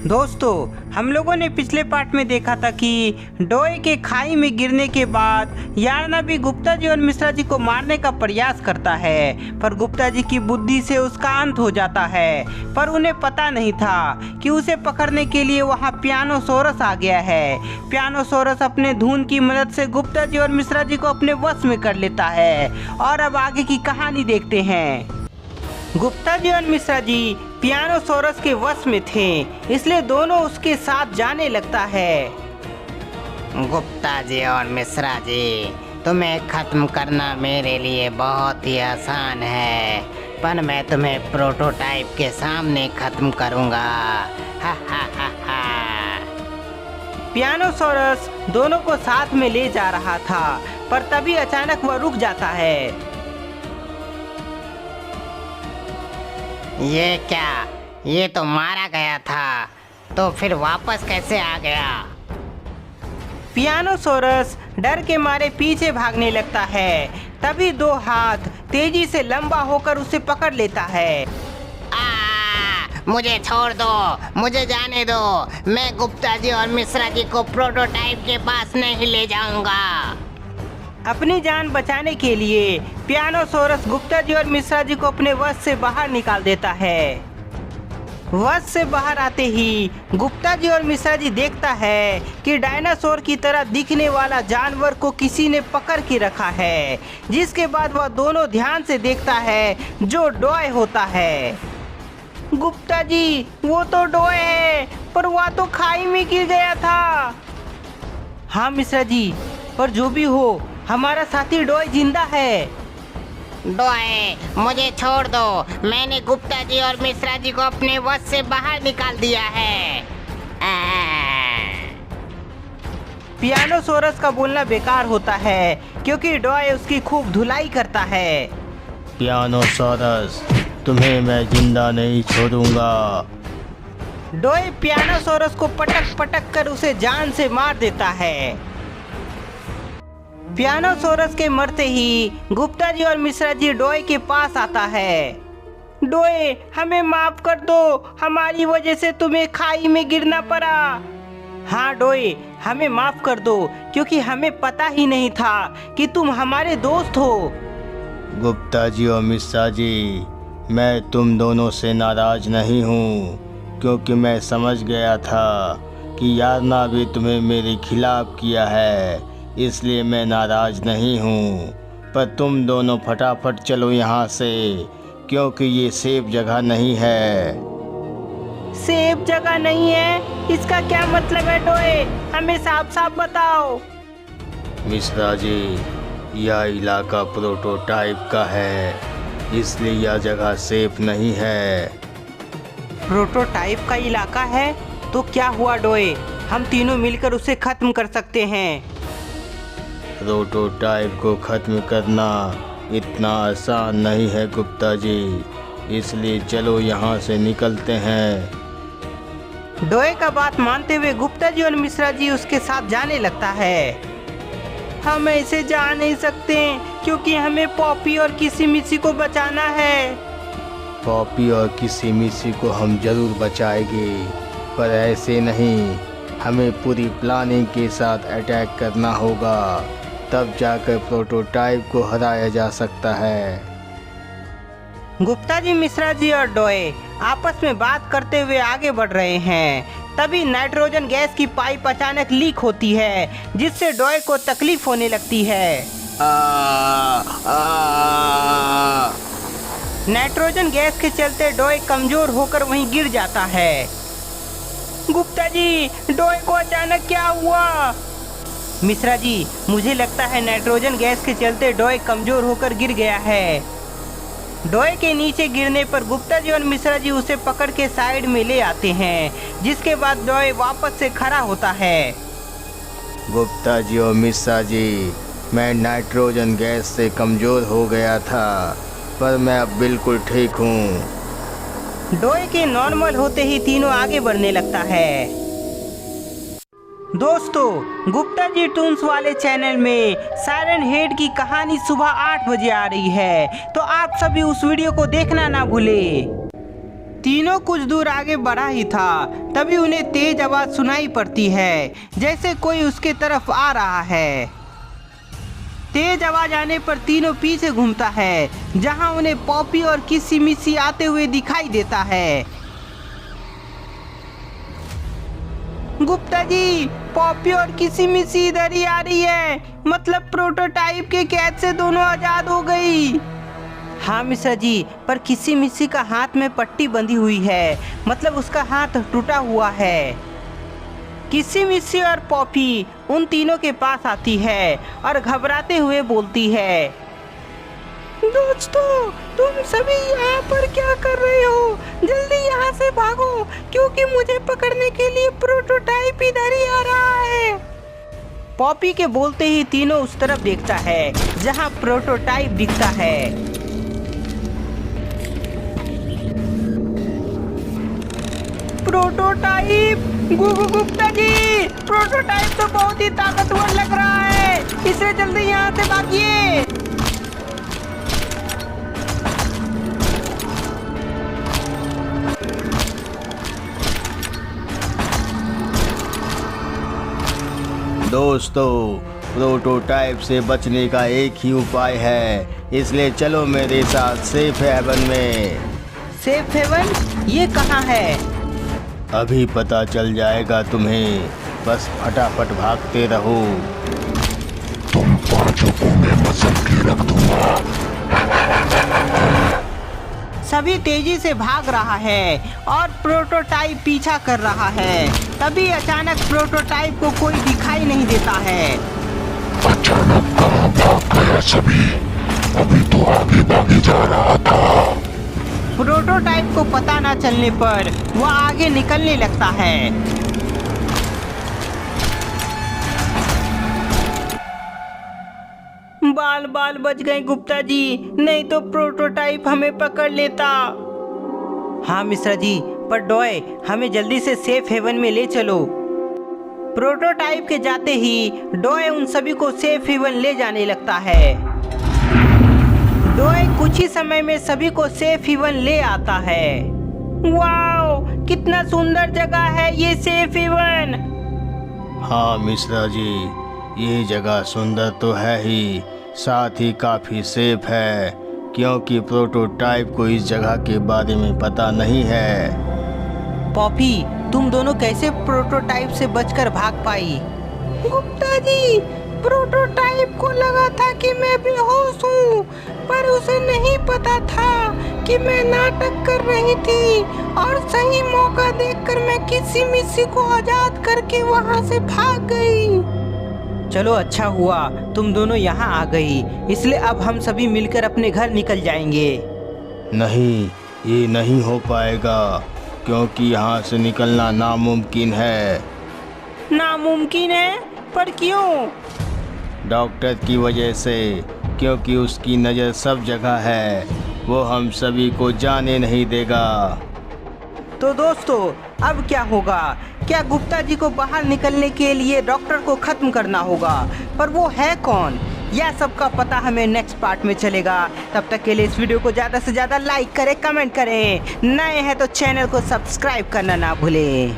दोस्तों, हम लोगों ने पिछले पार्ट में देखा था कि डोए के खाई में गिरने के बाद यारना भी गुप्ता जी और मिश्रा जी को मारने का प्रयास करता है, पर गुप्ता जी की बुद्धि से उसका अंत हो जाता है। पर उन्हें पता नहीं था कि उसे पकड़ने के लिए वहाँ पियानोसोरस आ गया है। पियानोसोरस अपने धुन की मदद से गुप्ता जी और मिश्रा जी को अपने वश में कर लेता है। और अब आगे की कहानी देखते हैं। गुप्ता जी और मिश्रा जी पियानोसोरस के वश में थे, इसलिए दोनों उसके साथ जाने लगता है। गुप्ता जी और मिश्रा जी, तुम्हें खत्म करना मेरे लिए बहुत ही आसान है, पर मैं तुम्हें प्रोटोटाइप के सामने खत्म करूंगा। हा हा हा हा। पियानोसोरस दोनों को साथ में ले जा रहा था, पर तभी अचानक वह रुक जाता है। ये क्या? ये तो मारा गया था, तो फिर वापस कैसे आ गया? पियानोसोरस डर के मारे पीछे भागने लगता है। तभी दो हाथ तेजी से लंबा होकर उसे पकड़ लेता है। मुझे छोड़ दो, मुझे जाने दो। मैं गुप्ता जी और मिश्रा जी को प्रोटोटाइप के पास नहीं ले जाऊंगा। अपनी जान बचाने के लिए पियानोसोरस गुप्ता जी और मिश्रा जी को अपने वश से बाहर निकाल देता है। वश से बाहर आते ही गुप्ता जी और मिश्रा जी देखता है कि डायनासोर की तरह दिखने वाला जानवर को किसी ने पकड़ के रखा है, जिसके बाद वह दोनों ध्यान से देखता है जो डोए होता है। गुप्ता जी, वो तो डोए है, पर वह तो खाई में गिर गया था। हाँ मिश्रा जी, पर जो भी हो, हमारा साथी डोए जिंदा है। डोए, मुझे छोड़ दो। मैंने गुप्ता जी और मिश्रा जी को अपने वश से बाहर निकाल दिया है। पियानोसोरस का बोलना बेकार होता है, क्योंकि डोए उसकी खूब धुलाई करता है। पियानोसोरस, तुम्हें मैं जिंदा नहीं छोड़ूंगा। डोए पियानोसोरस को पटक पटक कर उसे जान से मार देता है। पियानोसोरस के मरते ही गुप्ता जी और मिश्रा जी डोए के पास आता है। डोए, हमें माफ कर दो, हमारी वजह से तुम्हें खाई में गिरना पड़ा। हाँ डोए, हमें माफ कर दो, क्योंकि हमें पता ही नहीं था कि तुम हमारे दोस्त हो। गुप्ता जी और मिश्रा जी, मैं तुम दोनों से नाराज नहीं हूँ, क्योंकि मैं समझ गया था कि यारना भी तुम्हें मेरे खिलाफ किया है, इसलिए मैं नाराज नहीं हूँ। पर तुम दोनों फटाफट चलो यहाँ से, क्योंकि ये सेफ जगह नहीं है। सेफ जगह नहीं है? इसका क्या मतलब है डोए? हमें साफ साफ बताओ। मिश्रा जी, यह इलाका प्रोटोटाइप का है, इसलिए यह जगह सेफ नहीं है। प्रोटोटाइप का इलाका है? तो क्या हुआ डोए? हम तीनों मिलकर उसे खत्म कर सकते हैं। प्रोटोटाइप को खत्म करना इतना आसान नहीं है गुप्ता जी, इसलिए चलो यहाँ से निकलते हैं। डोए का बात मानते हुए गुप्ता जी और मिश्रा जी उसके साथ जाने लगता है। हम ऐसे जा नहीं सकते, क्योंकि हमें पॉपी और किसी-मिसी को बचाना है। पॉपी और किसी-मिसी को हम जरूर बचाएंगे, पर ऐसे नहीं, हमें पूरी प्लानिंग के साथ अटैक करना होगा, तब जाकर प्रोटोटाइप को हराया जा सकता है। गुप्ता जी, मिश्रा जी और डोए आपस में बात करते हुए आगे बढ़ रहे हैं। तभी नाइट्रोजन गैस की पाइप अचानक लीक होती है, जिससे डोए को तकलीफ होने लगती है। नाइट्रोजन गैस के चलते डोए कमजोर होकर वहीं गिर जाता है। गुप्ता जी, डोए को अचानक क्या हुआ? मिश्रा जी, मुझे लगता है नाइट्रोजन गैस के चलते डोए कमजोर होकर गिर गया है। डोए के नीचे गिरने पर गुप्ता जी और मिश्रा जी उसे पकड़ के साइड में ले आते हैं, जिसके बाद डोए वापस से खड़ा होता है। गुप्ता जी और मिश्रा जी, मैं नाइट्रोजन गैस से कमजोर हो गया था, पर मैं अब बिल्कुल ठीक हूँ। डोए के नॉर्मल होते ही तीनों आगे बढ़ने लगता है। दोस्तों, गुप्ता जी टून्स वाले चैनल में साइरन हेड की कहानी सुबह 8 बजे आ रही है, तो आप सभी उस वीडियो को देखना ना भूलें। तीनों कुछ दूर आगे बढ़ा ही था, तभी उन्हें तेज आवाज सुनाई पड़ती है, जैसे कोई उसके तरफ आ रहा है। तेज आवाज आने पर तीनों पीछे घूमता है, जहां उन्हें पॉपी और किसी-मिसी आते हुए दिखाई देता है। गुप्ता जी, पॉपी और किसी-मिसी इधर ही आ रही है, मतलब प्रोटोटाइप के कैद से दोनों आजाद हो गई। हाँ मिश्रा जी, पर किसी-मिसी का हाथ में पट्टी बंधी हुई है, मतलब उसका हाथ टूटा हुआ है। किसी-मिसी और पॉपी उन तीनों के पास आती है और घबराते हुए बोलती है, दोस्तों, तुम सभी यहाँ पर क्या कर रहे हो? जल्दी यहाँ से भागो, क्योंकि मुझे पकड़ने के लिए प्रोटोटाइप इधर ही आ रहा है। पॉपी के बोलते ही तीनों उस तरफ देखता है, जहाँ प्रोटोटाइप दिखता है। प्रोटोटाइप, गुप्ता जी, प्रोटोटाइप तो बहुत ही ताकतवर लग रहा है, इसलिए जल्दी यहाँ से भागिए। दोस्तों, प्रोटोटाइप से बचने का एक ही उपाय है, इसलिए चलो मेरे साथ सेफ हेवन में। Safe haven? ये कहाँ है? अभी पता चल जाएगा तुम्हें, बस फटाफट भागते रहो। तुम पांचों को मैं मसल के रख दूंगा। सभी तेजी से भाग रहा है और प्रोटोटाइप पीछा कर रहा है। तभी अचानक प्रोटोटाइप को कोई दिखाई नहीं देता है। अचानक कहाँ भाग गया सभी? अभी तो आगे भागे जा रहा था। प्रोटोटाइप को पता न चलने पर वह आगे निकलने लगता है। बाल बाल बच गए गुप्ता जी, नहीं तो प्रोटोटाइप हमें पकड़ लेता। हाँ मिश्रा जी, पर डॉय, हमें जल्दी से सेफ हेवन में ले चलो। प्रोटोटाइप के जाते ही डॉय उन सभी को सेफ हेवन ले जाने लगता है। डॉय कुछ ही समय में सभी को सेफ हेवन ले आता है। वाओ, कितना सुंदर जगह है ये सेफ हेवन। हाँ मिश्रा जी, ये जगह सुंदर तो है ही, साथ ही काफी सेफ है, क्योंकि प्रोटोटाइप को इस जगह के बारे में पता नहीं है। पॉपी, तुम दोनों कैसे प्रोटोटाइप से बचकर भाग पाई? गुप्ता जी, प्रोटोटाइप को लगा था कि मैं बेहोश हूँ, पर उसे नहीं पता था कि मैं नाटक कर रही थी, और सही मौका देखकर मैं किसी-मिसी को आजाद करके वहाँ से भाग गई। चलो अच्छा हुआ तुम दोनों यहाँ आ गई, इसलिए अब हम सभी मिलकर अपने घर निकल जाएंगे। नहीं, ये नहीं हो पाएगा, क्योंकि यहाँ से निकलना नामुमकिन है। नामुमकिन है? पर क्यों? डॉक्टर की वजह से, क्योंकि उसकी नज़र सब जगह है, वो हम सभी को जाने नहीं देगा। तो दोस्तों, अब क्या होगा? क्या गुप्ता जी को बाहर निकलने के लिए डॉक्टर को खत्म करना होगा? पर वो है कौन? यह सब का पता हमें नेक्स्ट पार्ट में चलेगा। तब तक के लिए इस वीडियो को ज़्यादा से ज़्यादा लाइक करें, कमेंट करें, नए हैं तो चैनल को सब्सक्राइब करना ना भूलें।